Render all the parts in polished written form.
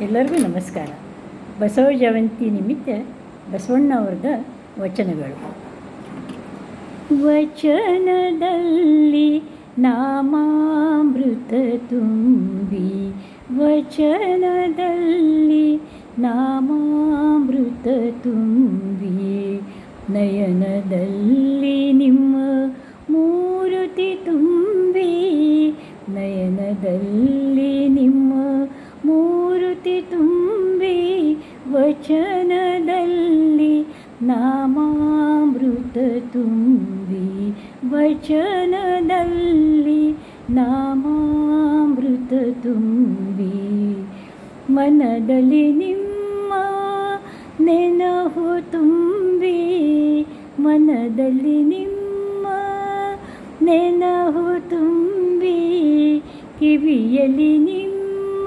ಎಲ್ಲರಿಗೂ ನಮಸ್ಕಾರ. ಬಸವ ಜಯಂತಿ ನಿಮಿತ್ತ ಬಸವಣ್ಣವ್ರದ ವಚನಗಳು. ವಚನದಲ್ಲಿ ನಾಮಾಮೃತ ತುಂಬಿ, ವಚನದಲ್ಲಿ ನಾಮಾಮೃತ ತುಂಬಿ, ನಯನದಲ್ಲಿ ನಿಮ್ಮ ಮೂರುತಿ ತುಂಬಿ, ನಯನದಲ್ಲಿ ನಿಮ್ಮ ಮೂರುತಿ ತುಂಬಿ, ವಚನದಲ್ಲಿ ನಾಮಾಮೃತ ತುಂಬಿ, ವಚನದಲ್ಲಿ ನಾಮಾಮೃತ ತುಂಬಿ, ಮನದಲ್ಲಿ ನಿಮ್ಮ ನೆನಹು ತುಂಬಿ, ಮನದಲ್ಲಿ ನಿಮ್ಮ ನೆನಹು ತುಂಬಿ, ಕಿವಿಯಲ್ಲಿ ನಿಮ್ಮ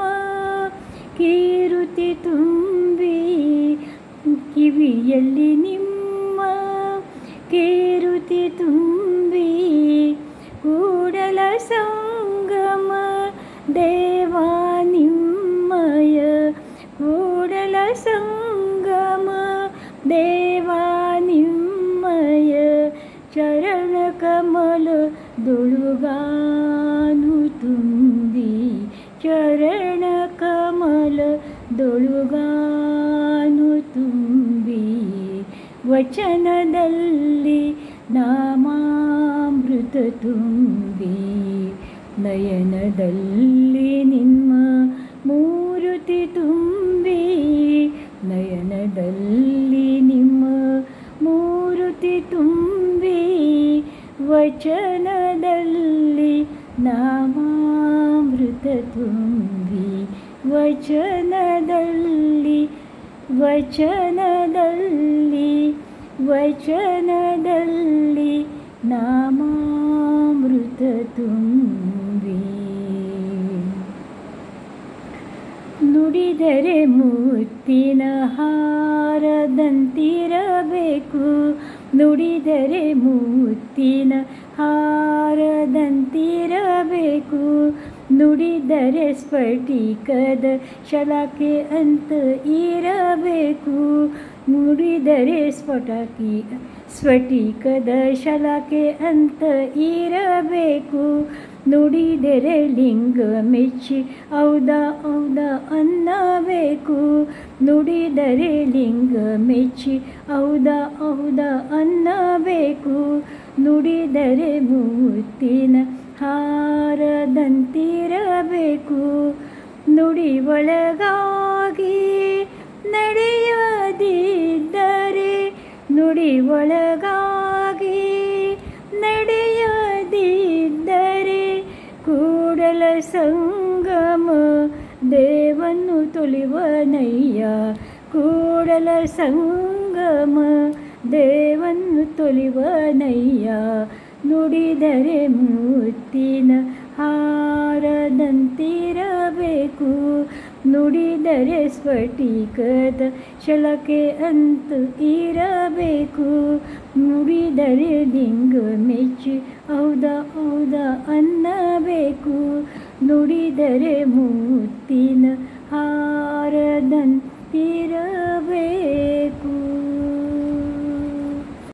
ಕೀರುತಿ ತುಂಬಿ, ಕಿವಿಯಲ್ಲಿ ನಿಮ್ಮ ಕೀರುತಿ ತುಂಬಿ, ಕೂಡಲ ಸಂಗಮ ದೇವಾ ನಿಮ್ಮಯ, ಕೂಡಲ ಸಂಗಮ ದೇವಾ ನಿಮ್ಮಯ, ಚರಣ ಕಮಲದೊಳುಗಾನು ತುಂಬಿ, ಚರಣ ಕಮಲದೊಳುಗಾನು ತುಂಬಿ, ವಚನದಲ್ಲಿ ನಾಮಾಮೃತ ತುಂಬಿ, ನಯನದಲ್ಲಿ ನಿಮ್ಮ ಮೂರುತಿ ತುಂಬಿ, ನಯನದಲ್ಲಿ ನಿಮ್ಮ ಮೂರುತಿ ತುಂಬಿ, ವಚನದಲ್ಲಿ ನಾಮಾಮೃತ ತುಂಬಿ, ವಚನದಲ್ಲಿ ವಚನದಲ್ಲಿ ವಚನದಲ್ಲಿ ನಾಮಾಮೃತ ತುಂಬಿ. ನುಡಿದರೆ ಮುತ್ತಿನ ಹಾರದಂತಿರಬೇಕು, ನುಡಿದರೆ ಮುತ್ತಿನ ಹಾರದಂತಿರಬೇಕು, ನುಡಿದರೆ ಸ್ಫಟಿಕದ ಶಲಾಕೆ ಅಂತ ಇರಬೇಕು, ನುಡಿದರೆ ಸ್ಫಟಿಕದ ಶಲಾಕೆ ಅಂತ ಇರಬೇಕು, ನುಡಿದರೆ ಲಿಂಗ ಮೆಚ್ಚಿ ಹೌದಾ ಹೌದಾ ಅನ್ನಬೇಕು, ನುಡಿದರೆ ಲಿಂಗ ಮೆಚ್ಚಿ ಹೌದಾ ಹೌದಾ ಅನ್ನಬೇಕು, ನುಡಿದರೆ ಮುತ್ತಿನ ಹಾರದಂತಿರಬೇಕು, ನುಡಿ ಒಳಗಾಗಿ ನಡೆಯದಿದ್ದರೆ, ನುಡಿ ಒಳಗಾಗಿ ನಡೆಯದಿದ್ದರೆ, ಕೂಡಲ ಸಂಗಮ ದೇವನ್ನು ತೊಲಿವನಯ್ಯ, ಕೂಡಲ ಸಂಗಮ ದೇವನ್ನು ತೊಲಿವನಯ್ಯ, ನುಡಿದರೆ ಮುತ್ತಿನ ಹಾರದಂತಿರಬೇಕು, ನುಡಿದರೆ ಸ್ಫಟಿಕದ ಶಲಕೆ ಅಂತ ಇರಬೇಕು, ನುಡಿದರೆ ಲಿಂಗ ಮೆಚ್ಚಿ ಹೌದಾ ಹೌದಾ ಅನ್ನಬೇಕು, ನುಡಿದರೆ ಮುತ್ತಿನ ಹಾರದಂತಿರಬೇಕು.